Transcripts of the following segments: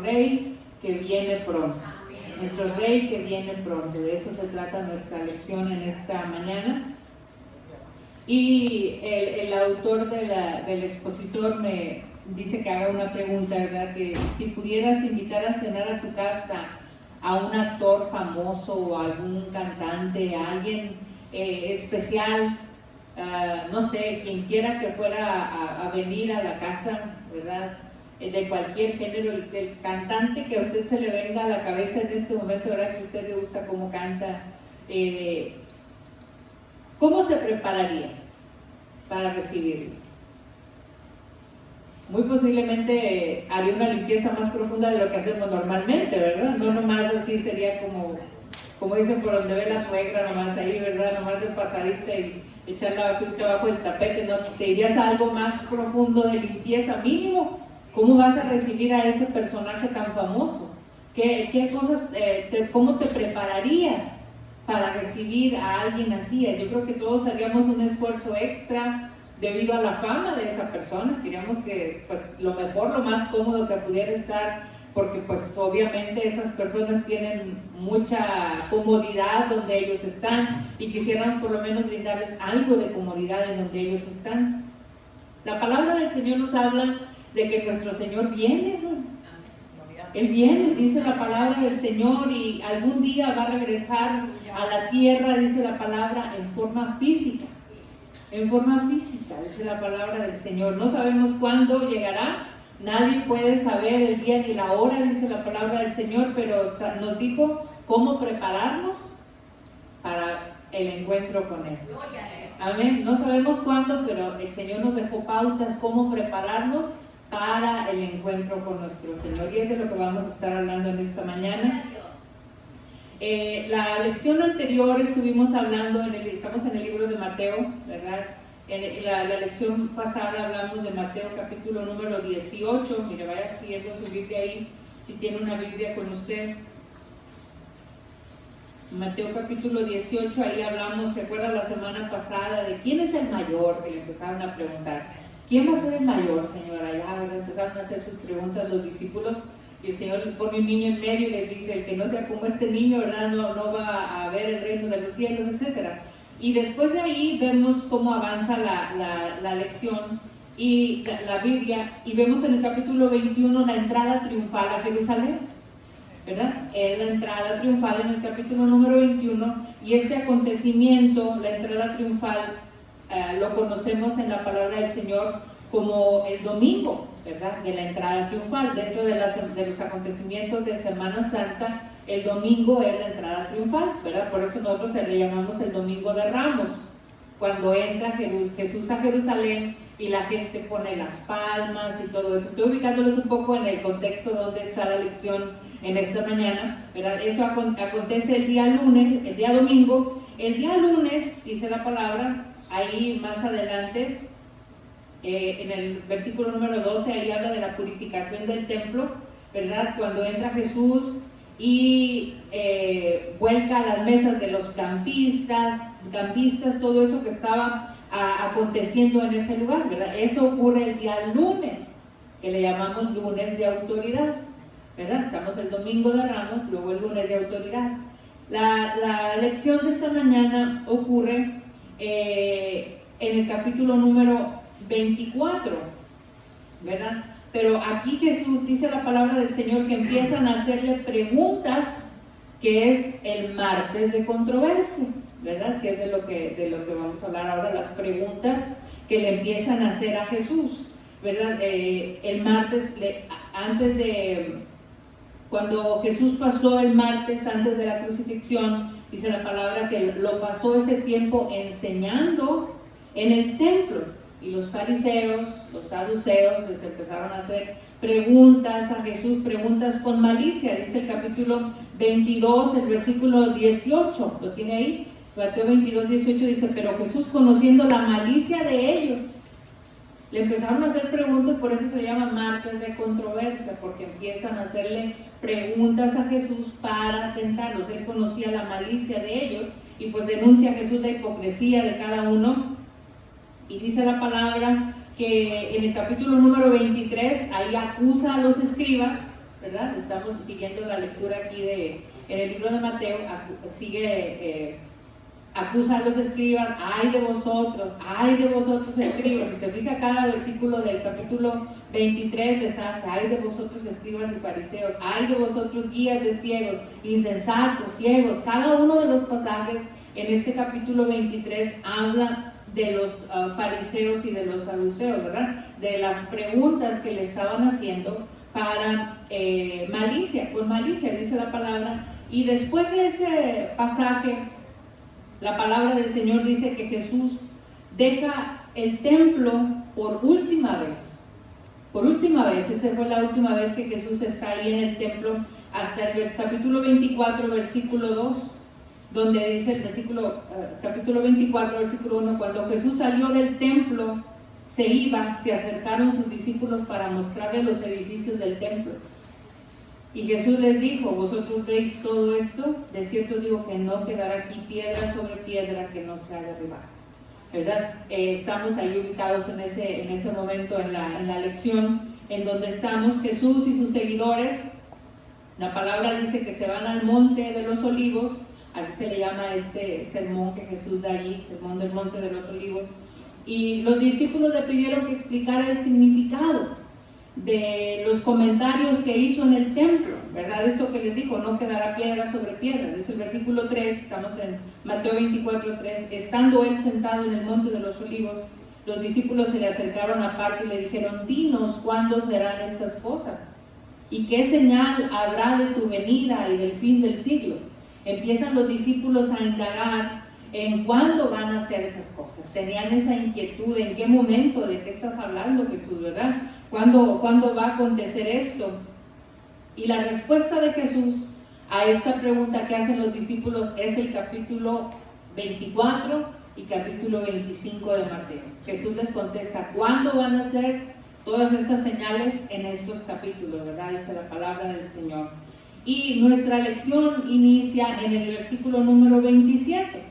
Rey que viene pronto. Nuestro Rey que viene pronto. De eso se trata nuestra lección en esta mañana. Y el autor del expositor me dice que haga una pregunta, ¿verdad? Que si pudieras invitar a cenar a tu casa a un actor famoso o algún cantante, a alguien especial, no sé, quien quiera que fuera a venir a la casa, ¿verdad? De cualquier género, el cantante que a usted se le venga a la cabeza en este momento, ¿verdad? Que a usted le gusta cómo canta, ¿cómo se prepararía para recibirlo? Muy posiblemente haría una limpieza más profunda de lo que hacemos normalmente, ¿verdad? No nomás así sería como dicen por donde ve la suegra, nomás ahí, ¿verdad? Nomás de pasadita y echar la basurita abajo del tapete, ¿no? Te irías a algo más profundo de limpieza mínimo. ¿Cómo vas a recibir a ese personaje tan famoso? ¿Qué cosas, cómo te prepararías para recibir a alguien así? Yo creo que todos haríamos un esfuerzo extra debido a la fama de esa persona. Queríamos que, pues, lo mejor, lo más cómodo que pudiera estar, porque, pues, obviamente esas personas tienen mucha comodidad donde ellos están y quisiéramos por lo menos brindarles algo de comodidad en donde ellos están. La palabra del Señor nos habla de que nuestro Señor viene, ¿no? Él viene, dice la palabra del Señor, y algún día va a regresar a la tierra, dice la palabra, en forma física. En forma física, dice la palabra del Señor. No sabemos cuándo llegará, nadie puede saber el día ni la hora, dice la palabra del Señor, pero nos dijo cómo prepararnos para el encuentro con Él. Amén. No sabemos cuándo, pero el Señor nos dejó pautas cómo prepararnos para el encuentro con nuestro Señor, y es de lo que vamos a estar hablando en esta mañana. La lección anterior estuvimos hablando, estamos en el libro de Mateo, ¿verdad? En la lección pasada hablamos de Mateo capítulo número 18, mire, vaya siguiendo su Biblia ahí, si tiene una Biblia con usted. Mateo capítulo 18, ahí hablamos, ¿se acuerda la semana pasada de quién es el mayor? Que le empezaron a preguntar. ¿Quién va a ser el mayor, señora? Ya empezaron a hacer sus preguntas los discípulos, y el Señor les pone un niño en medio y les dice, el que no sea como este niño, ¿verdad? No va a ver el reino de los cielos, etc. Y después de ahí vemos cómo avanza la lección y la Biblia, y vemos en el capítulo 21 la entrada triunfal a Jerusalén, ¿verdad? Es la entrada triunfal en el capítulo número 21, y este acontecimiento, la entrada triunfal, lo conocemos en la palabra del Señor como el domingo, ¿verdad? De la entrada triunfal. Dentro de los acontecimientos de Semana Santa, el domingo es la entrada triunfal, ¿verdad? Por eso nosotros le llamamos el Domingo de Ramos, cuando entra Jesús a Jerusalén y la gente pone las palmas y todo eso. Estoy ubicándolos un poco en el contexto donde está la lección en esta mañana, ¿verdad? Eso acontece el día lunes, el día domingo. El día lunes, dice la palabra, ahí más adelante, en el versículo número 12, ahí habla de la purificación del templo, ¿verdad? Cuando entra Jesús y vuelca las mesas de los campistas, todo eso que estaba aconteciendo en ese lugar, ¿verdad? Eso ocurre el día lunes, que le llamamos lunes de autoridad, ¿verdad? Estamos el domingo de Ramos, luego el lunes de autoridad. La lección de esta mañana ocurre en el capítulo número 24, ¿verdad? Pero aquí Jesús, dice la palabra del Señor, que empiezan a hacerle preguntas, que es el martes de controversia, ¿verdad? Que es de lo que vamos a hablar ahora, las preguntas que le empiezan a hacer a Jesús, ¿verdad? El martes, cuando Jesús pasó el martes antes de la crucifixión, dice la palabra que lo pasó ese tiempo enseñando en el templo, y los fariseos, los saduceos, les empezaron a hacer preguntas a Jesús, preguntas con malicia. Dice el capítulo 22, el versículo 18, ¿lo tiene ahí? Mateo 22, 18 dice, pero Jesús, conociendo la malicia de ellos, le empezaron a hacer preguntas. Por eso se llama martes de controversia, porque empiezan a hacerle preguntas a Jesús para tentarlos. Él conocía la malicia de ellos y pues denuncia a Jesús la hipocresía de cada uno. Y dice la palabra que en el capítulo número 23, ahí acusa a los escribas, ¿verdad? Estamos siguiendo la lectura aquí en el libro de Mateo, acusa a los escribas, ay de vosotros escribas. Si se fija, cada versículo del capítulo 23 les hace, ay de vosotros escribas y fariseos, ay de vosotros guías de ciegos, insensatos, ciegos. Cada uno de los pasajes en este capítulo 23 habla de los fariseos y de los saduceos, ¿verdad? De las preguntas que le estaban haciendo para con malicia, dice la palabra. Y después de ese pasaje, la palabra del Señor dice que Jesús deja el templo por última vez. Por última vez, esa fue la última vez que Jesús está ahí en el templo, hasta el capítulo 24, versículo 2, donde dice el capítulo 24, versículo 1, cuando Jesús salió del templo, se acercaron sus discípulos para mostrarles los edificios del templo. Y Jesús les dijo, vosotros veis todo esto, de cierto digo que no quedará aquí piedra sobre piedra que no sea derribada. ¿Verdad? Estamos ahí ubicados en ese momento en la lección en donde estamos. Jesús y sus seguidores, la palabra dice que se van al monte de los olivos, así se le llama este sermón que Jesús da allí, sermón del monte de los olivos, y los discípulos le pidieron que explicara el significado de los comentarios que hizo en el templo, ¿verdad? Esto que les dijo, no quedará piedra sobre piedra. Dice el versículo 3, estamos en Mateo 24, 3, estando él sentado en el monte de los olivos, los discípulos se le acercaron aparte y le dijeron, dinos cuándo serán estas cosas y qué señal habrá de tu venida y del fin del siglo. Empiezan los discípulos a indagar en cuándo van a hacer esas cosas. Tenían esa inquietud, en qué momento, de qué estás hablando, Jesús, ¿verdad? ¿Cuándo va a acontecer esto? Y la respuesta de Jesús a esta pregunta que hacen los discípulos es el capítulo 24 y capítulo 25 de Mateo. Jesús les contesta, ¿cuándo van a ser todas estas señales? En estos capítulos, ¿verdad? Dice la palabra del Señor. Y nuestra lección inicia en el versículo número 27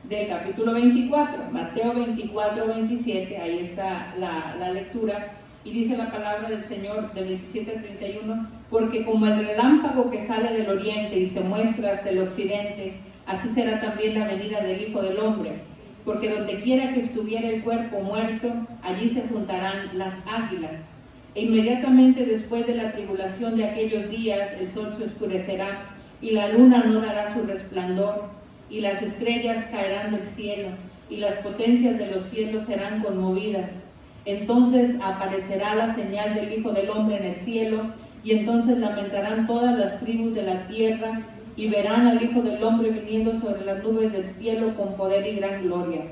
del capítulo 24, Mateo 24, 27, ahí está la lectura. Y dice la palabra del Señor del 27 al 31, porque como el relámpago que sale del oriente y se muestra hasta el occidente, así será también la venida del Hijo del Hombre. Porque donde quiera que estuviera el cuerpo muerto, allí se juntarán las águilas. E inmediatamente después de la tribulación de aquellos días, el sol se oscurecerá y la luna no dará su resplandor, y las estrellas caerán del cielo, y las potencias de los cielos serán conmovidas. Entonces aparecerá la señal del Hijo del Hombre en el cielo, y entonces lamentarán todas las tribus de la tierra, y verán al Hijo del Hombre viniendo sobre las nubes del cielo con poder y gran gloria.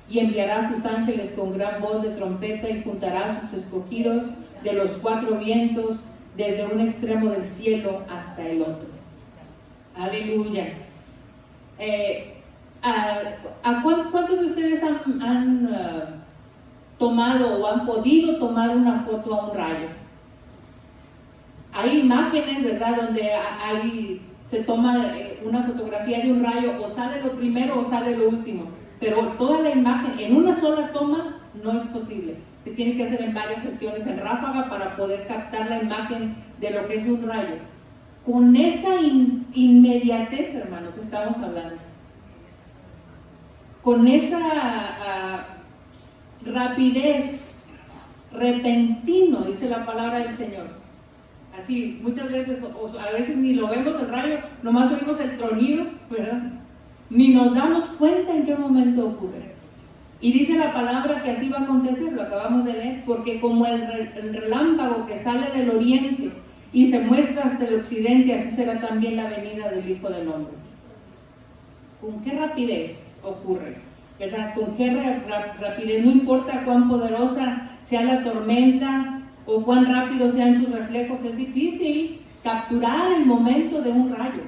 Y enviará a sus ángeles con gran voz de trompeta, y juntará a sus escogidos de los cuatro vientos, desde un extremo del cielo hasta el otro. Aleluya. ¿Cuántos de ustedes han tomado o han podido tomar una foto a un rayo? Hay imágenes, ¿verdad?, donde se toma una fotografía de un rayo, o sale lo primero o sale lo último, pero toda la imagen en una sola toma no es posible. Se tiene que hacer en varias sesiones en ráfaga para poder captar la imagen de lo que es un rayo. Con esa inmediatez, hermanos, estamos hablando. Con esa rapidez, repentino, dice la palabra del Señor. Así, muchas veces, a veces ni lo vemos el rayo, nomás oímos el tronido, ¿verdad? Ni nos damos cuenta en qué momento ocurre. Y dice la palabra que así va a acontecer, lo acabamos de leer, porque como el relámpago que sale del oriente y se muestra hasta el occidente, así será también la venida del Hijo del Hombre. ¿Con qué rapidez ocurre? ¿Verdad? ¿Con qué rapidez? No importa cuán poderosa sea la tormenta o cuán rápido sean sus reflejos, es difícil capturar el momento de un rayo.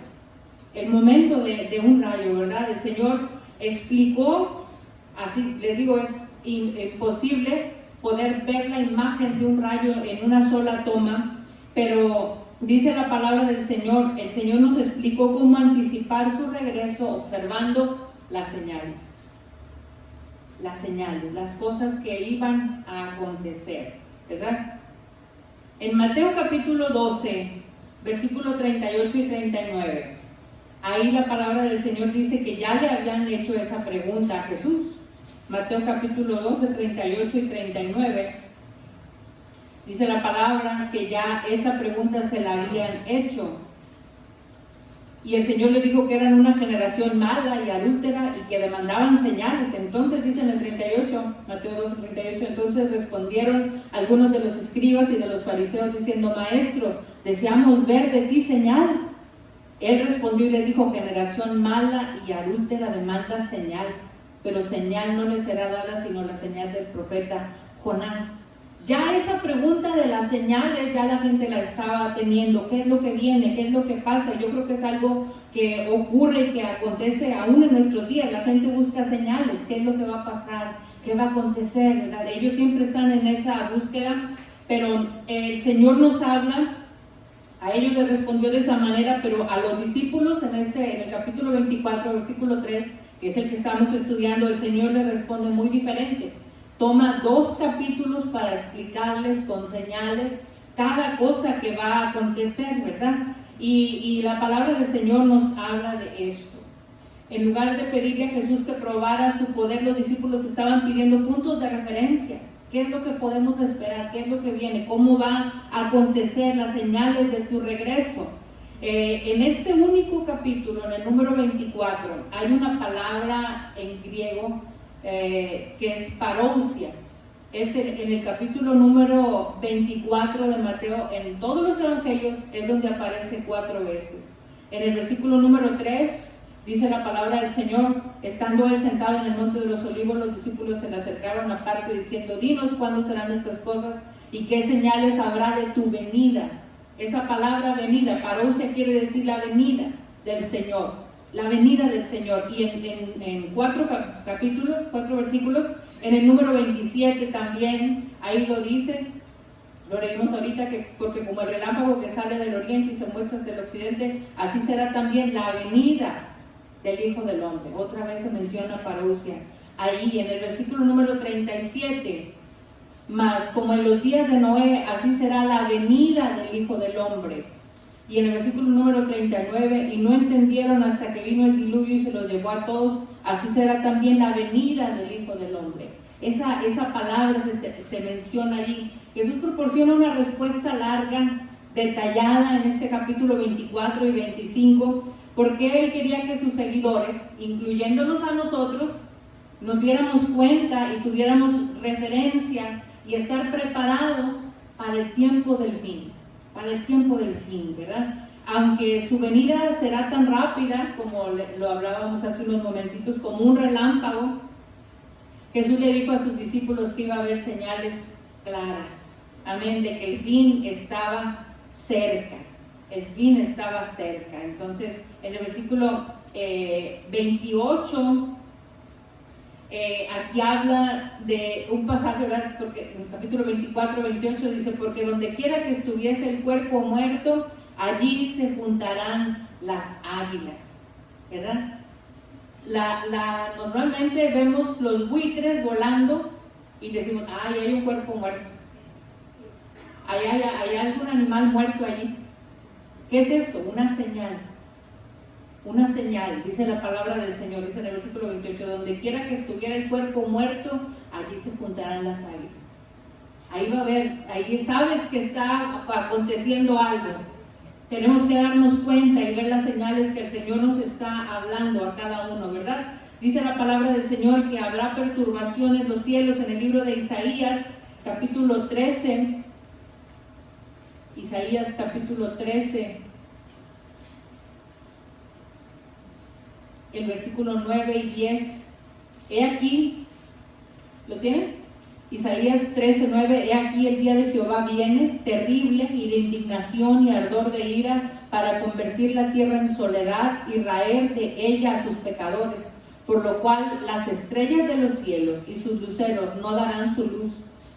El momento de un rayo, ¿verdad? El Señor explicó, así les digo, es imposible poder ver la imagen de un rayo en una sola toma, pero dice la palabra del Señor, el Señor nos explicó cómo anticipar su regreso observando las señales, las cosas que iban a acontecer, ¿verdad? En Mateo capítulo 12, versículo 38 y 39. Ahí la palabra del Señor dice que ya le habían hecho esa pregunta a Jesús. Mateo capítulo 12, 38 y 39. Dice la palabra que ya esa pregunta se la habían hecho. Y el Señor le dijo que eran una generación mala y adúltera y que demandaban señales. Entonces dice en el 38, Mateo 12, 38, entonces respondieron algunos de los escribas y de los fariseos diciendo: Maestro, deseamos ver de ti señal. Él respondió y le dijo: generación mala y adúltera demanda señal, pero señal no le será dada sino la señal del profeta Jonás. Ya esa pregunta de las señales ya la gente la estaba teniendo. ¿Qué es lo que viene? ¿Qué es lo que pasa? Yo creo que es algo que ocurre y que acontece aún en nuestros días. La gente busca señales. ¿Qué es lo que va a pasar? ¿Qué va a acontecer? ¿Verdad? Ellos siempre están en esa búsqueda, pero el Señor nos habla. A ellos les respondió de esa manera, pero a los discípulos en el capítulo 24, versículo 3, que es el que estamos estudiando, el Señor les responde muy diferente. Toma 2 capítulos para explicarles con señales cada cosa que va a acontecer, ¿verdad? Y la palabra del Señor nos habla de esto. En lugar de pedirle a Jesús que probara su poder, los discípulos estaban pidiendo puntos de referencia. ¿Qué es lo que podemos esperar? ¿Qué es lo que viene? ¿Cómo va a acontecer las señales de tu regreso? En este único capítulo, en el número 24, hay una palabra en griego que es parousia. En el capítulo número 24 de Mateo, en todos los evangelios, es donde aparece 4 veces. En el versículo número 3, dice la palabra del Señor: estando él sentado en el monte de los olivos, los discípulos se le acercaron aparte diciendo: dinos cuándo serán estas cosas y qué señales habrá de tu venida. Esa palabra venida, parousia, quiere decir la venida del Señor. La venida del Señor. Y en 4 capítulos, 4 versículos, en el número 27 también, ahí lo dice, lo leímos ahorita, que porque como el relámpago que sale del oriente y se muestra hasta el occidente, así será también la venida del Hijo del Hombre. Otra vez se menciona parousia. Ahí en el versículo número 37, mas como en los días de Noé, así será la venida del Hijo del Hombre. Y en el versículo número 39, y no entendieron hasta que vino el diluvio y se los llevó a todos, así será también la venida del Hijo del Hombre. Esa palabra se menciona allí. Jesús proporciona una respuesta larga, detallada en este capítulo 24 y 25, porque Él quería que sus seguidores, incluyéndonos a nosotros, nos diéramos cuenta y tuviéramos referencia y estar preparados para el tiempo del fin. Para el tiempo del fin, ¿verdad? Aunque su venida será tan rápida, como lo hablábamos hace unos momentitos, como un relámpago, Jesús le dijo a sus discípulos que iba a haber señales claras, amén, de que el fin estaba cerca, el fin estaba cerca. Entonces, en el versículo 28, aquí habla de un pasaje, ¿verdad? Porque en el capítulo 24, 28 dice: porque donde quiera que estuviese el cuerpo muerto, allí se juntarán las águilas, ¿verdad? Normalmente vemos los buitres volando y decimos: ay, hay un cuerpo muerto, hay algún animal muerto allí. ¿Qué es esto? Una señal. Una señal, dice la palabra del Señor, dice en el versículo 28, donde quiera que estuviera el cuerpo muerto, allí se juntarán las águilas. Ahí va a haber, ahí sabes que está aconteciendo algo. Tenemos que darnos cuenta y ver las señales que el Señor nos está hablando a cada uno, ¿verdad? Dice la palabra del Señor que habrá perturbación en los cielos en el libro de Isaías, capítulo 13. Isaías, capítulo 13. El versículo 9 y 10. He aquí, ¿lo tienen? Isaías 13, 9. He aquí el día de Jehová viene, terrible y de indignación y ardor de ira, para convertir la tierra en soledad y raer de ella a sus pecadores, por lo cual las estrellas de los cielos y sus luceros no darán su luz,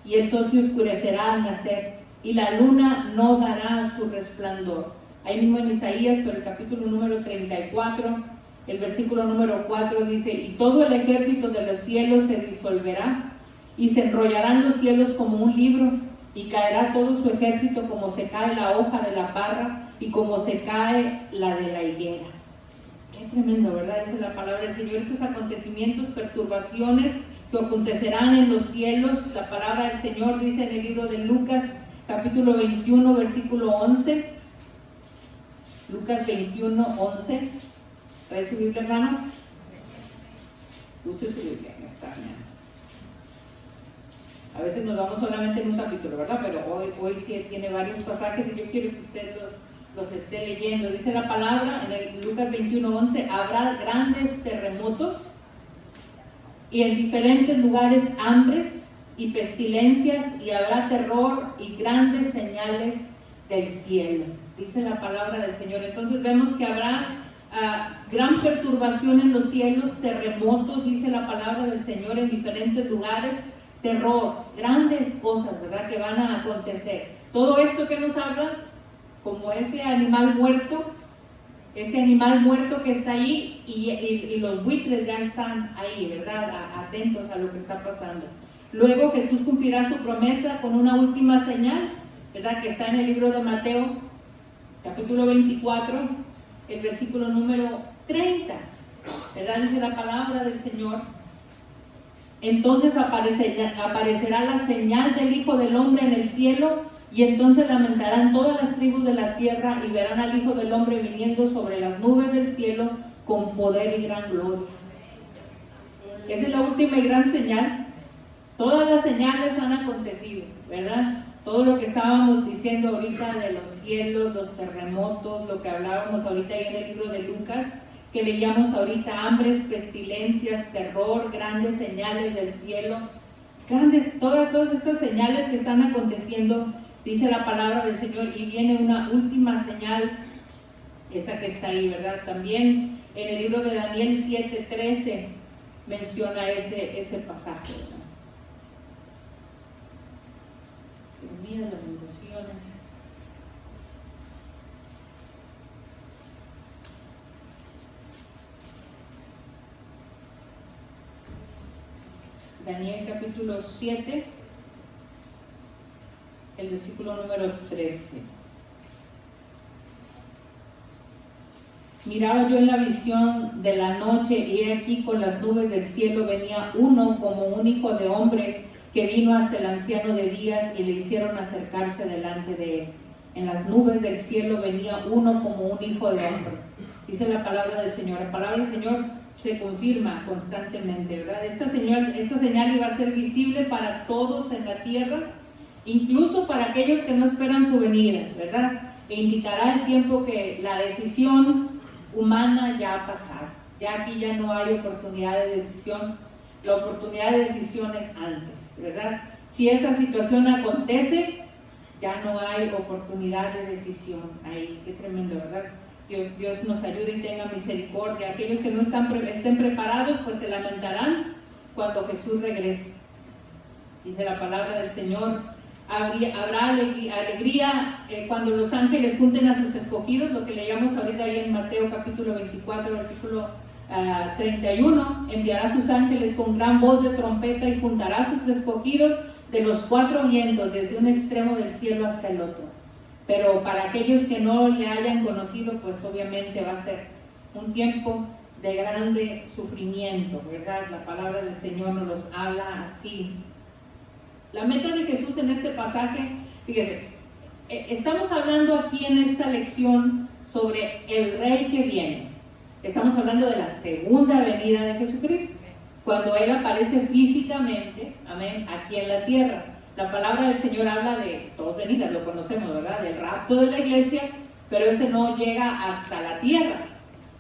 y el sol se oscurecerá al nacer, y la luna no dará su resplandor. Ahí mismo en Isaías, pero el capítulo número 34, el versículo número 4 dice: y todo el ejército de los cielos se disolverá, y se enrollarán los cielos como un libro, y caerá todo su ejército como se cae la hoja de la parra y como se cae la de la higuera. Qué tremendo, ¿verdad? Esa es la palabra del Señor. Estos acontecimientos, perturbaciones que acontecerán en los cielos, la palabra del Señor dice en el libro de Lucas, capítulo 21, versículo 11. Lucas 21, 11. ¿Trae su Biblia, hermanos? Use su Biblia, ya está. A veces nos vamos solamente en un capítulo, ¿verdad? Pero hoy sí tiene varios pasajes y yo quiero que usted los esté leyendo. Dice la palabra en el Lucas 21, 11, habrá grandes terremotos y en diferentes lugares hambres y pestilencias, y habrá terror y grandes señales del cielo. Dice la palabra del Señor. Entonces vemos que habrá gran perturbación en los cielos, terremotos, dice la palabra del Señor, en diferentes lugares, terror, grandes cosas, ¿verdad?, que van a acontecer. Todo esto que nos habla, como ese animal muerto que está ahí, y los buitres ya están ahí, ¿verdad?, atentos a lo que está pasando. Luego Jesús cumplirá su promesa con una última señal, ¿verdad?, que está en el libro de Mateo, capítulo 24, el versículo número 30, ¿verdad? Dice la palabra del Señor. Entonces aparecerá la señal del Hijo del Hombre en el cielo, y entonces lamentarán todas las tribus de la tierra y verán al Hijo del Hombre viniendo sobre las nubes del cielo con poder y gran gloria. Esa es la última y gran señal. Todas las señales han acontecido, ¿verdad? Todo lo que estábamos diciendo ahorita de los cielos, los terremotos, lo que hablábamos ahorita ahí en el libro de Lucas, que leíamos ahorita, hambres, pestilencias, terror, grandes señales del cielo, todas estas señales que están aconteciendo, dice la palabra del Señor, y viene una última señal, esa que está ahí, ¿verdad? También en el libro de Daniel 7:13 menciona ese pasaje, ¿verdad? Mira las bendiciones. Daniel capítulo 7, el versículo número 13. Miraba yo en la visión de la noche, y he aquí con las nubes del cielo venía uno como un hijo de hombre, que vino hasta el anciano de días y le hicieron acercarse delante de él. En las nubes del cielo venía uno como un hijo de hombre. Dice la palabra del Señor. La palabra del Señor se confirma constantemente, ¿verdad? Esta señal iba a ser visible para todos en la tierra, incluso para aquellos que no esperan su venida, ¿verdad? E indicará el tiempo que la decisión humana ya ha pasado. Ya aquí ya no hay oportunidad de decisión. La oportunidad de decisión es antes, ¿verdad? Si esa situación acontece, ya no hay oportunidad de decisión ahí. Qué tremendo, ¿verdad? Dios nos ayude y tenga misericordia. Aquellos que no estén preparados, pues se lamentarán cuando Jesús regrese. Dice la palabra del Señor, habrá alegría cuando los ángeles junten a sus escogidos, lo que leíamos ahorita ahí en Mateo capítulo 24, versículo 31, enviará sus ángeles con gran voz de trompeta y juntará a sus escogidos de los cuatro vientos, desde un extremo del cielo hasta el otro. Pero para aquellos que no le hayan conocido, pues obviamente va a ser un tiempo de grande sufrimiento, ¿verdad? La palabra del Señor nos los habla así. La meta de Jesús en este pasaje, fíjense, estamos hablando aquí en esta lección sobre el Rey que viene. Estamos hablando de la segunda venida de Jesucristo, cuando Él aparece físicamente, amén, aquí en la tierra. La palabra del Señor habla de dos venidas, lo conocemos, ¿verdad? Del rapto de la iglesia, pero ese no llega hasta la tierra.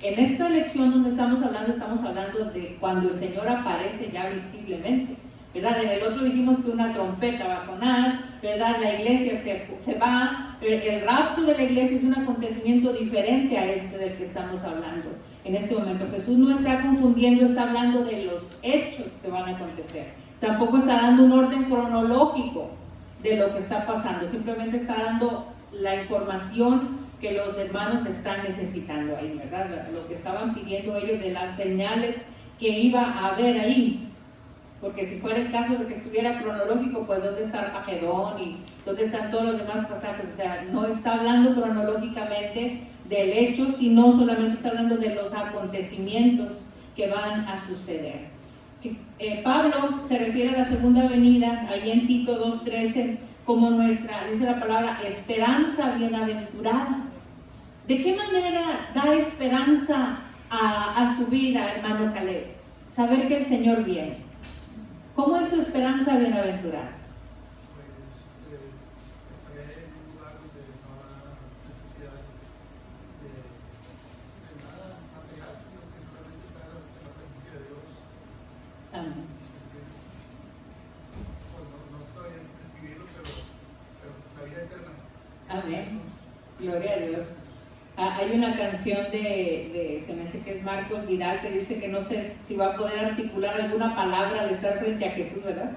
En esta lección donde estamos hablando de cuando el Señor aparece ya visiblemente, ¿verdad? En el otro dijimos que una trompeta va a sonar, ¿verdad? La iglesia se va, el rapto de la iglesia es un acontecimiento diferente a este del que estamos hablando en este momento. Jesús no está confundiendo, está hablando de los hechos que van a acontecer. Tampoco está dando un orden cronológico de lo que está pasando, simplemente está dando la información que los hermanos están necesitando ahí, ¿verdad? Lo que estaban pidiendo ellos de las señales que iba a haber ahí. porque si fuera el caso de que estuviera cronológico, pues ¿dónde está Armagedón y dónde están todos los demás pasajes? O sea, no está hablando cronológicamente del hecho, sino solamente está hablando de los acontecimientos que van a suceder. Pablo se refiere a la segunda venida, ahí en Tito 2:13, como nuestra, dice la palabra, esperanza bienaventurada. ¿De qué manera da esperanza a su vida, hermano Caleb? Saber que el Señor viene. ¿Cómo es su esperanza bienaventurada? Estaré en un lugar donde no habrá necesidad de nada material, sino que solamente estar en la presencia de Dios. Amén. Pues no estoy escribiendo, pero la vida eterna. Amén. Gloria a Dios. Hay una canción se me hace que es Marcos Vidal, que dice que no sé si va a poder articular alguna palabra al estar frente a Jesús, ¿verdad?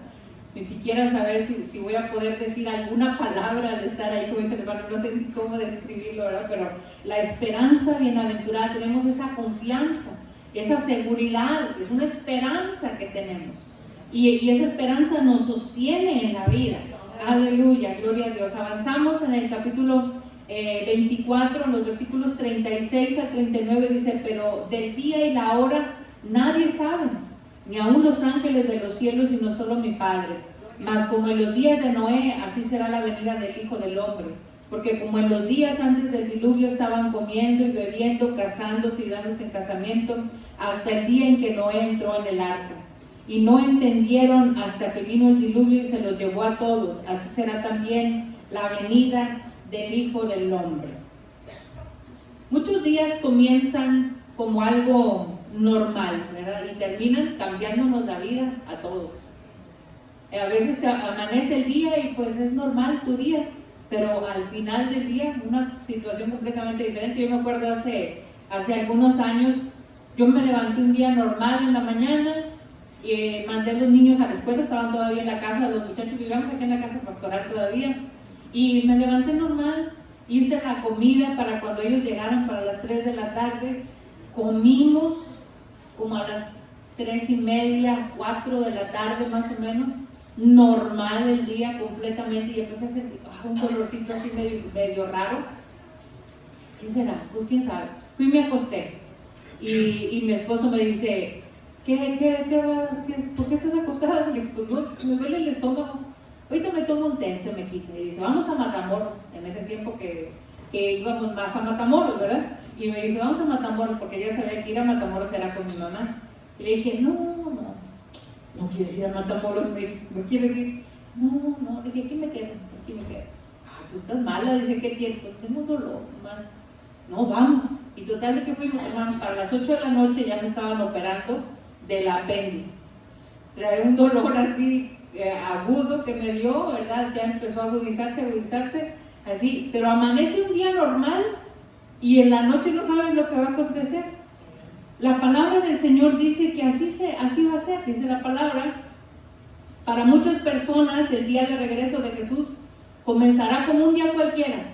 Ni siquiera saber si voy a poder decir alguna palabra al estar ahí, como dice el hermano, no sé ni cómo describirlo, ¿verdad? Pero la esperanza bienaventurada, tenemos esa confianza, esa seguridad, es una esperanza que tenemos. Y esa esperanza nos sostiene en la vida. Aleluya, gloria a Dios. Avanzamos en el capítulo 24, los versículos 36 al 39, dice: pero del día y la hora nadie sabe, ni aun los ángeles de los cielos, sino solo mi Padre. Mas como en los días de Noé, así será la venida del Hijo del Hombre. Porque como en los días antes del diluvio estaban comiendo y bebiendo, casándose y dándose en casamiento, hasta el día en que Noé entró en el arca. Y no entendieron hasta que vino el diluvio y se los llevó a todos. Así será también la venida del Hijo del Hombre. Muchos días comienzan como algo normal, ¿verdad? Y terminan cambiándonos la vida a todos. A veces te amanece el día y pues es normal tu día, pero al final del día una situación completamente diferente. Yo me acuerdo hace algunos años, yo me levanté un día normal en la mañana y mandé a los niños a la escuela, estaban todavía en la casa, los muchachos vivíamos aquí en la casa pastoral todavía, y me levanté normal, hice la comida para cuando ellos llegaran para las 3 de la tarde, comimos como a las 3:30, 4 de la tarde más o menos, normal el día completamente, y empecé a sentir un dolorcito así medio raro. ¿Qué será? Pues quién sabe. Fui y me acosté, y mi esposo me dice: ¿por qué estás acostada? Le digo: pues no, me duele el estómago. Ahorita me tomo un té, se me quita. Y dice: vamos a Matamoros. En ese tiempo que íbamos más a Matamoros, ¿verdad? Y me dice: vamos a Matamoros, porque ya sabía que ir a Matamoros era con mi mamá. Y le dije: no quieres ir a Matamoros. Me dice: ¿no quieres ir? No, le dije: aquí me quedo. Tú estás mala. Dice: ¿qué tienes? Pues tengo dolor, hermano. No, vamos. Y total de que fuimos, hermano, para las 8 de la noche ya me estaban operando del apéndice. Trae un dolor así agudo que me dio, ¿verdad? Ya empezó a agudizarse, así, pero amanece un día normal y en la noche no sabes lo que va a acontecer. La palabra del Señor dice que así va a ser, dice la palabra. Para muchas personas el día de regreso de Jesús comenzará como un día cualquiera,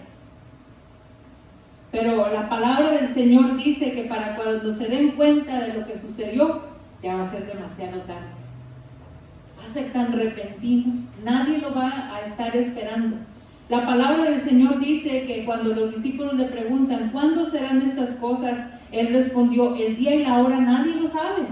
pero la palabra del Señor dice que para cuando se den cuenta de lo que sucedió, ya va a ser demasiado tarde. Va a ser tan repentino, nadie lo va a estar esperando. La palabra del Señor dice que cuando los discípulos le preguntan: ¿cuándo serán estas cosas?, Él respondió: el día y la hora nadie lo sabe.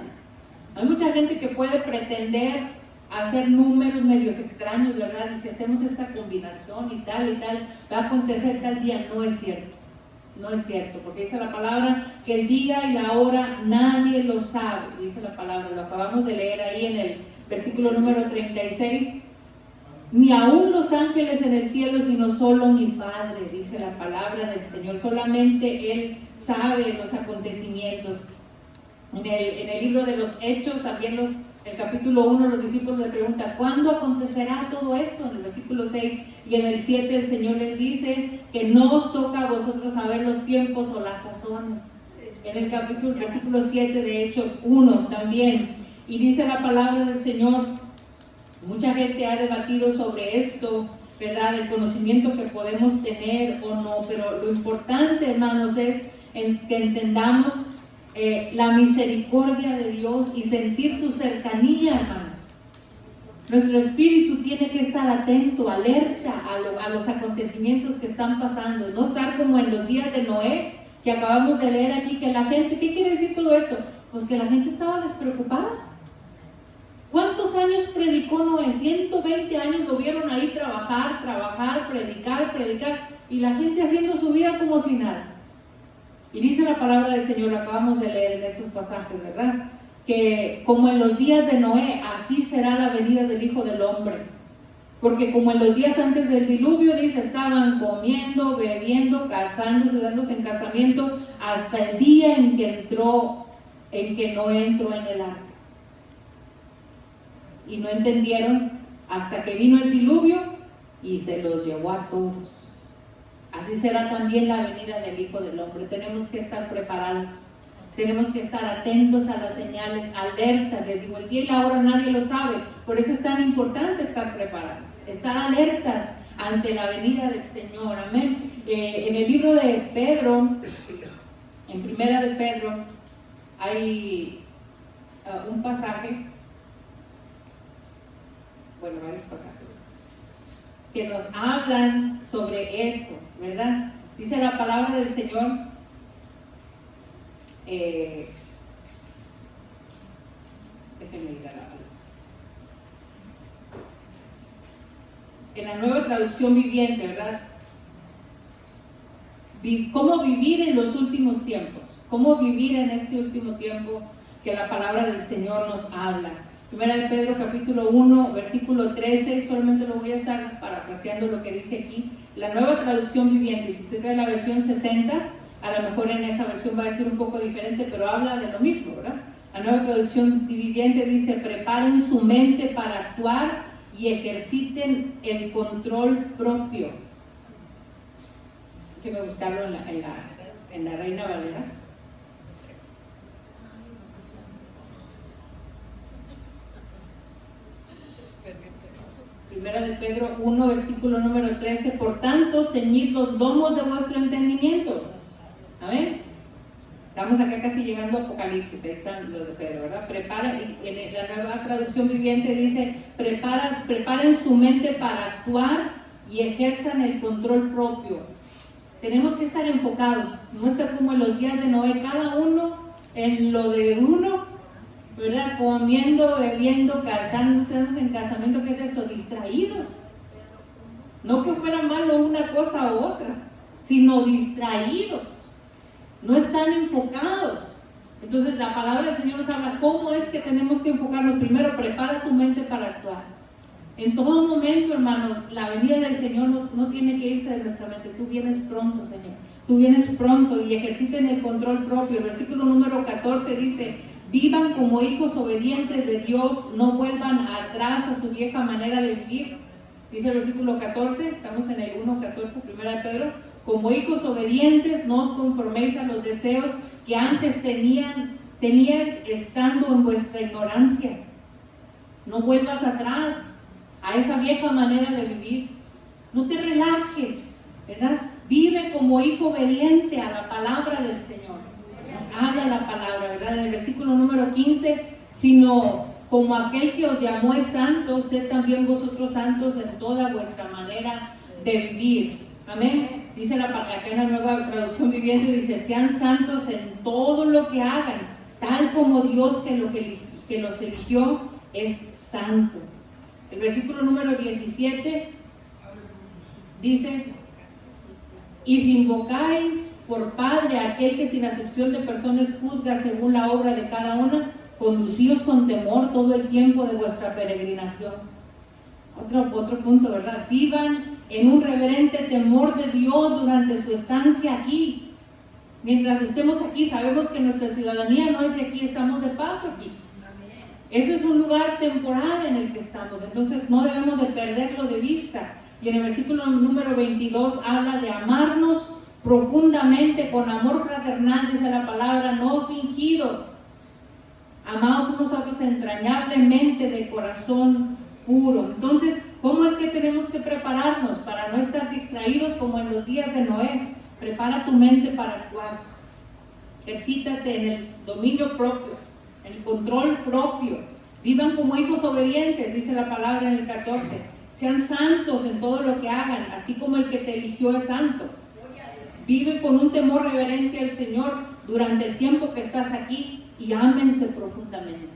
Hay mucha gente que puede pretender hacer números medios extraños, ¿verdad? Y si hacemos esta combinación y tal, va a acontecer tal día. No es cierto. No es cierto, porque dice la palabra que el día y la hora nadie lo sabe. Dice la palabra, lo acabamos de leer ahí en el versículo número 36. Ni aún los ángeles en el cielo, sino solo mi Padre, dice la palabra del Señor. Solamente Él sabe los acontecimientos. En el libro de los Hechos, también el capítulo 1, los discípulos le preguntan: ¿cuándo acontecerá todo esto? En el versículo 6 y en el 7 el Señor les dice que no os toca a vosotros saber los tiempos o las sazones. En el versículo 7 de Hechos 1 también. Y dice la palabra del Señor, mucha gente ha debatido sobre esto, ¿verdad? El conocimiento que podemos tener o no, pero lo importante, hermanos, es que entendamos la misericordia de Dios y sentir su cercanía, hermanos. Nuestro espíritu tiene que estar atento, alerta a los acontecimientos que están pasando, no estar como en los días de Noé, que acabamos de leer aquí, que la gente, ¿qué quiere decir todo esto? Pues que la gente estaba despreocupada. ¿Cuántos años predicó Noé? 120 años lo vieron ahí trabajar, predicar, y la gente haciendo su vida como si nada. Y dice la palabra del Señor, lo acabamos de leer en estos pasajes, ¿verdad? Que como en los días de Noé, así será la venida del Hijo del Hombre. Porque como en los días antes del diluvio, dice, estaban comiendo, bebiendo, casándose, dándose en casamiento, hasta el día en que Noé entró en el arca. Y no entendieron hasta que vino el diluvio y se los llevó a todos. Así será también la venida del Hijo del Hombre. Tenemos que estar preparados. Tenemos que estar atentos a las señales, alertas. Les digo, el día y la hora nadie lo sabe. Por eso es tan importante estar preparados, estar alertas ante la venida del Señor. Amén. En el libro de Pedro, en Primera de Pedro, hay un pasaje, bueno, varios pasajes, que nos hablan sobre eso, ¿verdad? Dice la palabra del Señor. Déjenme ir a la palabra. En la Nueva Traducción Viviente, ¿verdad? ¿Cómo vivir en los últimos tiempos? ¿Cómo vivir en este último tiempo que la palabra del Señor nos habla? Primera de Pedro, capítulo 1, versículo 13, solamente lo voy a estar parafraseando lo que dice aquí. La Nueva Traducción Viviente, si usted trae la versión 60, a lo mejor en esa versión va a decir un poco diferente, pero habla de lo mismo, ¿verdad? La Nueva Traducción Viviente dice, preparen su mente para actuar y ejerciten el control propio. Hay que buscarlo en la Reina Valera. Primera de Pedro 1, versículo número 13, por tanto, ceñid los lomos de vuestro entendimiento. Amén. Estamos acá casi llegando a Apocalipsis, ahí están los de Pedro, ¿verdad? En la Nueva Traducción Viviente dice, preparen su mente para actuar y ejerzan el control propio. Tenemos que estar enfocados, no estar como en los días de Noé, cada uno en lo de uno, ¿verdad? Comiendo, bebiendo, casándose en casamiento. ¿Qué es esto? Distraídos. No que fuera malo una cosa u otra, sino distraídos. No están enfocados. Entonces la palabra del Señor nos habla cómo es que tenemos que enfocarnos. Primero, prepara tu mente para actuar. En todo momento, hermano, la venida del Señor no tiene que irse de nuestra mente. Tú vienes pronto, Señor. Tú vienes pronto y ejerciten el control propio. El versículo número 14 dice, vivan como hijos obedientes de Dios, no vuelvan atrás a su vieja manera de vivir. Dice el versículo 14, estamos en el 1:14, primera de Pedro, como hijos obedientes, no os conforméis a los deseos que antes teníais estando en vuestra ignorancia. No vuelvas atrás a esa vieja manera de vivir. No te relajes, ¿verdad? Vive como hijo obediente a la palabra del Señor. Nos habla la palabra, ¿verdad? En el versículo número 15, sino como aquel que os llamó es santo, sed también vosotros santos en toda vuestra manera de vivir. Amén. Dice acá en la Nueva Traducción Viviente, dice, sean santos en todo lo que hagan, tal como Dios que los eligió es santo. El versículo número 17 dice, y si invocáis por Padre a aquel que sin acepción de personas juzga según la obra de cada una, conducíos con temor todo el tiempo de vuestra peregrinación. Otro punto, ¿verdad? Vivan en un reverente temor de Dios durante su estancia aquí. Mientras estemos aquí, sabemos que nuestra ciudadanía no es de aquí, estamos de paso aquí. Ese es un lugar temporal en el que estamos, entonces no debemos de perderlo de vista. Y en el versículo número 22 habla de amarnos profundamente con amor fraternal, dice la palabra, no fingido. Amados unos a otros entrañablemente de corazón puro. Entonces, ¿cómo es que tenemos que prepararnos para no estar distraídos como en los días de Noé? Prepara tu mente para actuar. Ejercítate en el dominio propio, en el control propio. Vivan como hijos obedientes, dice la palabra en el 14. Sean santos en todo lo que hagan, así como el que te eligió es santo. Vive con un temor reverente al Señor durante el tiempo que estás aquí y ámense profundamente,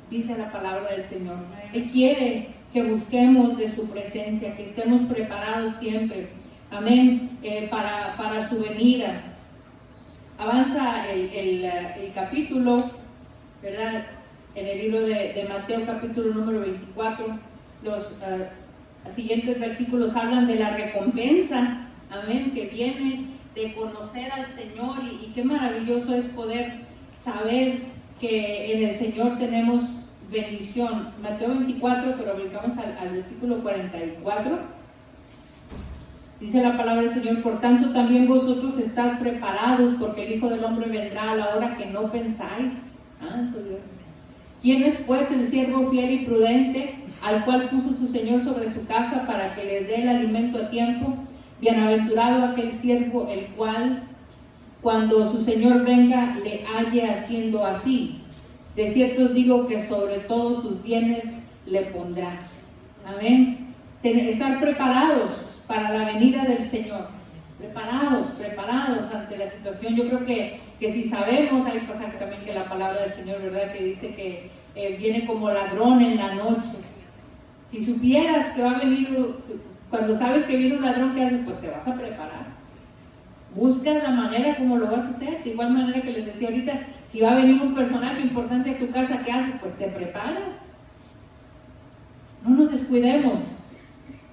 dice la palabra del Señor. Él quiere que busquemos de su presencia, que estemos preparados siempre, amén, para su venida. Avanza el capítulo, ¿verdad? En el libro de Mateo, capítulo número 24, los siguientes versículos hablan de la recompensa, amén, que viene de conocer al Señor, y qué maravilloso es poder saber que en el Señor tenemos bendición. Mateo 24, pero brincamos al versículo 44. Dice la palabra del Señor: por tanto también vosotros estad preparados, porque el Hijo del Hombre vendrá a la hora que no pensáis. Entonces, ¿quién es pues el siervo fiel y prudente, al cual puso su Señor sobre su casa para que le dé el alimento a tiempo? Bienaventurado aquel siervo el cual, cuando su Señor venga, le halle haciendo así. De cierto os digo que sobre todos sus bienes le pondrá. Amén. Estar preparados para la venida del Señor. Preparados ante la situación. Yo creo que si sabemos, hay pasaje también que la palabra del Señor, ¿verdad?, que dice que viene como ladrón en la noche. Si supieras que va a venir, cuando sabes que viene un ladrón, ¿qué haces? Pues te vas a preparar. Buscas la manera como lo vas a hacer. De igual manera que les decía ahorita, si va a venir un personaje importante a tu casa, ¿qué haces? Pues te preparas. No nos descuidemos,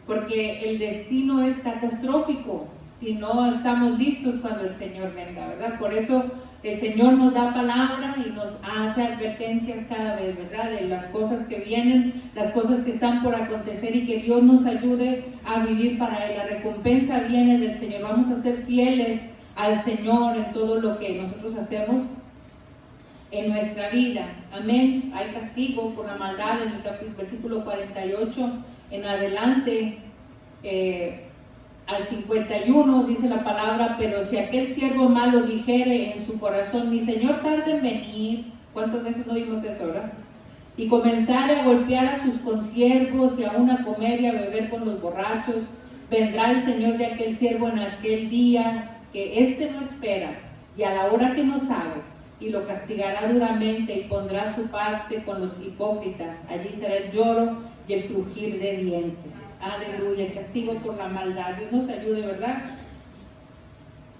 porque el destino es catastrófico si no estamos listos cuando el Señor venga, ¿verdad? Por eso el Señor nos da palabra y nos hace advertencias cada vez, ¿verdad? De las cosas que vienen, las cosas que están por acontecer, y que Dios nos ayude a vivir para Él. La recompensa viene del Señor. Vamos a ser fieles al Señor en todo lo que nosotros hacemos en nuestra vida. Amén. Hay castigo por la maldad en el versículo 48 en adelante. Al 51 dice la palabra: pero si aquel siervo malo dijere en su corazón, mi Señor tarde en venir, ¿cuántas veces no dimos eso, verdad? Y comenzare a golpear a sus consiervos y aún a comer y a beber con los borrachos, vendrá el Señor de aquel siervo en aquel día que éste no espera y a la hora que no sabe, y lo castigará duramente y pondrá su parte con los hipócritas. Allí será el lloro y el crujir de dientes. Aleluya. El castigo por la maldad. Dios nos ayude, ¿verdad?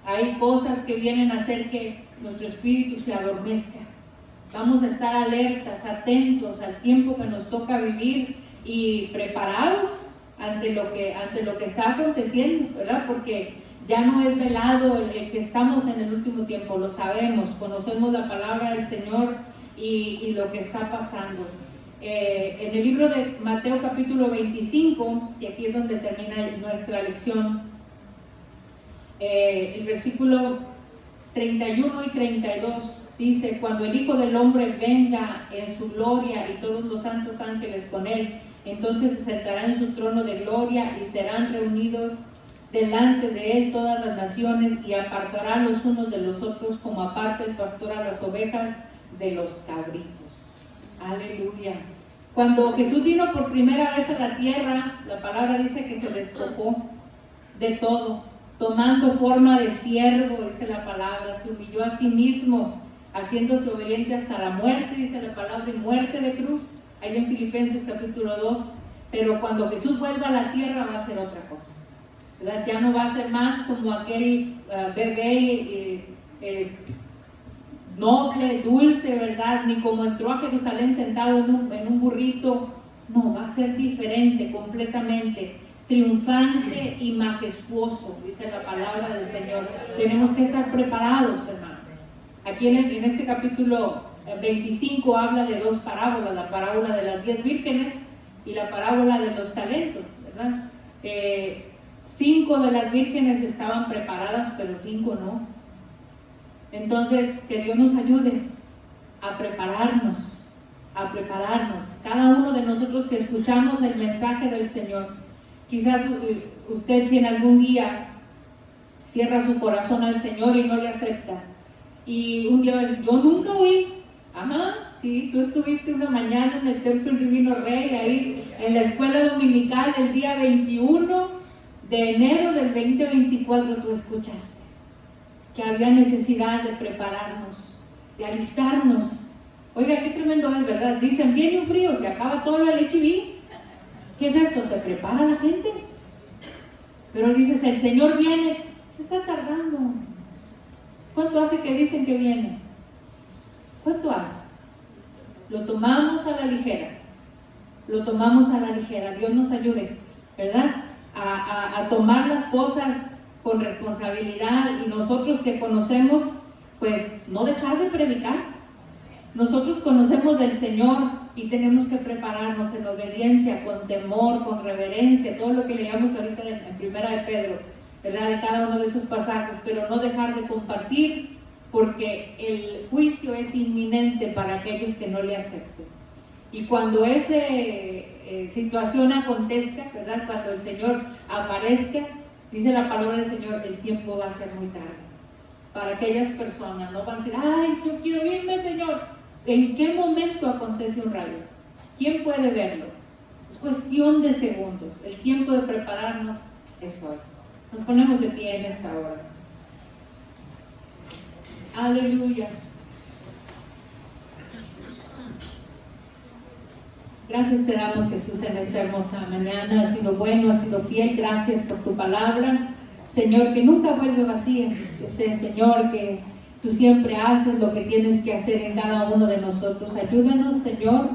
Hay cosas que vienen a hacer que nuestro espíritu se adormezca. Vamos a estar alertas, atentos al tiempo que nos toca vivir y preparados ante lo que está aconteciendo, ¿verdad? Porque ya no es velado el que estamos en el último tiempo. Lo sabemos, conocemos la palabra del Señor y lo que está pasando. En el libro de Mateo capítulo 25, y aquí es donde termina nuestra lección, el versículo 31 y 32 dice: cuando el Hijo del Hombre venga en su gloria y todos los santos ángeles con él, entonces se sentará en su trono de gloria y serán reunidos delante de él todas las naciones, y apartará los unos de los otros como aparta el pastor a las ovejas de los cabritos. Aleluya. Cuando Jesús vino por primera vez a la tierra, la palabra dice que se despojó de todo, tomando forma de siervo, dice la palabra, se humilló a sí mismo, haciéndose obediente hasta la muerte, dice la palabra, y muerte de cruz, ahí en Filipenses capítulo 2. Pero cuando Jesús vuelva a la tierra va a ser otra cosa, ¿verdad? Ya no va a ser más como aquel bebé noble, dulce, ¿verdad? Ni como entró a Jerusalén sentado en un burrito. No, va a ser diferente completamente, triunfante y majestuoso, dice la palabra del Señor. Tenemos que estar preparados, hermanos. Aquí en este capítulo 25 habla de dos parábolas: la parábola de las 10 vírgenes y la parábola de los talentos, ¿verdad? 5 de las vírgenes estaban preparadas, pero 5 no. Entonces, que Dios nos ayude a prepararnos. Cada uno de nosotros que escuchamos el mensaje del Señor. Quizás usted, si en algún día cierra su corazón al Señor y no le acepta, y un día va a decir: yo nunca oí Ajá, sí, tú estuviste una mañana en el Templo del Divino Rey, ahí en la escuela dominical, el día 21 de enero del 2024, tú escuchaste que había necesidad de prepararnos, de alistarnos. Oiga, qué tremendo es, ¿verdad? Dicen, viene un frío, se acaba toda la leche y ¿qué es esto? ¿Se prepara la gente? Pero dices, el Señor viene, se está tardando. ¿Cuánto hace que dicen que viene? ¿Cuánto hace? Lo tomamos a la ligera. Lo tomamos a la ligera. Dios nos ayude, ¿verdad? A tomar las cosas con responsabilidad, y nosotros que conocemos, pues no dejar de predicar. Nosotros conocemos del Señor y tenemos que prepararnos en obediencia, con temor, con reverencia, todo lo que leíamos ahorita en Primera de Pedro, ¿verdad? De cada uno de esos pasajes, pero no dejar de compartir, porque el juicio es inminente para aquellos que no le acepten. Y cuando esa situación acontezca, ¿verdad? Cuando el Señor aparezca, dice la palabra del Señor, el tiempo va a ser muy tarde. Para aquellas personas, no van a decir, ay, yo quiero irme, Señor. ¿En qué momento acontece un rayo? ¿Quién puede verlo? Es cuestión de segundos. El tiempo de prepararnos es hoy. Nos ponemos de pie en esta hora. Aleluya. Gracias te damos, Jesús, en esta hermosa mañana. Has sido bueno, has sido fiel. Gracias por tu palabra, Señor, que nunca vuelve vacía. Que sé, Señor, que tú siempre haces lo que tienes que hacer en cada uno de nosotros. Ayúdanos, Señor.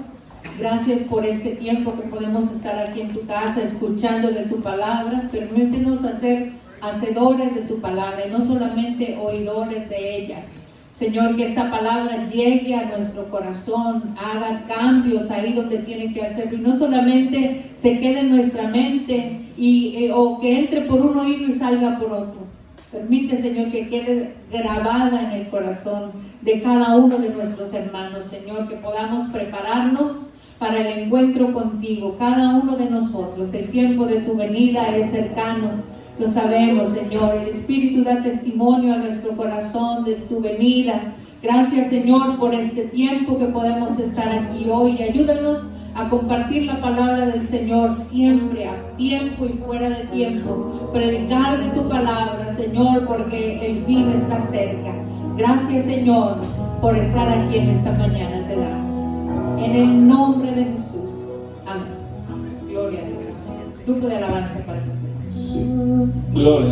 Gracias por este tiempo que podemos estar aquí en tu casa escuchando de tu palabra. Permítenos ser hacedores de tu palabra y no solamente oidores de ella. Señor, que esta palabra llegue a nuestro corazón, haga cambios ahí donde tiene que hacerlo, y no solamente se quede en nuestra mente o que entre por un oído y salga por otro. Permite, Señor, que quede grabada en el corazón de cada uno de nuestros hermanos, Señor, que podamos prepararnos para el encuentro contigo, cada uno de nosotros. El tiempo de tu venida es cercano. Lo sabemos, Señor. El Espíritu da testimonio a nuestro corazón de tu venida. Gracias, Señor, por este tiempo que podemos estar aquí hoy. Ayúdanos a compartir la palabra del Señor siempre, a tiempo y fuera de tiempo. Predicar de tu palabra, Señor, porque el fin está cerca. Gracias, Señor, por estar aquí en esta mañana. Te damos. En el nombre de Jesús. Amén. Gloria a Dios. Grupo de alabanza para ti. Gloria.